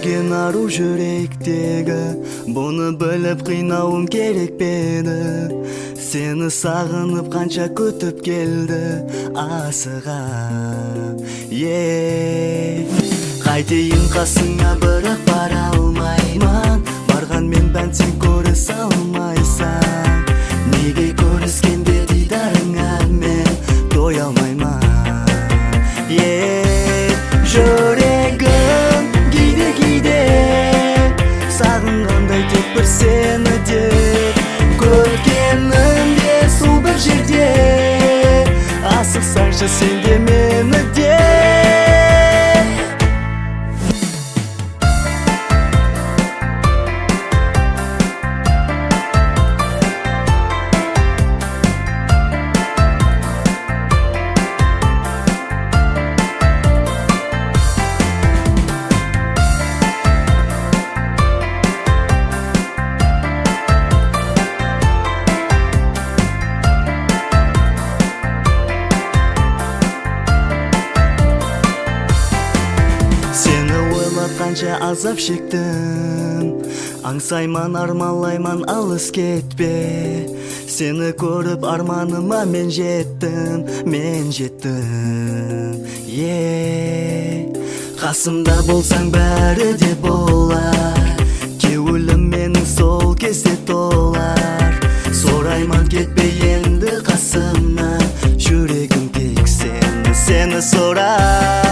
жүрген ару жүректегі, бұны біліп қинауым керек мені. Сені сағынып қанша күтіп келді асыға. Қайтейін қасыңа бірақ бара алмаймын, барғанмен бән сен көріс алмайсың. Неге көріскенде дидарыңа мен тоя алмаймын. Жүрегім кейде сағынғандай тек бір сені де, көргенімде сол бір жерде, асықсаңшы сен де мені де. Қанша азап шектім, аңсайман армалайман алыс кетпе. Сені көріп арманыма мен жеттім. Қасымда болсаң бәрі де болар, кеуілім менің сол кезде толар. Сорайман кетпе енді қасымнан, жүрегім тек сені сорар.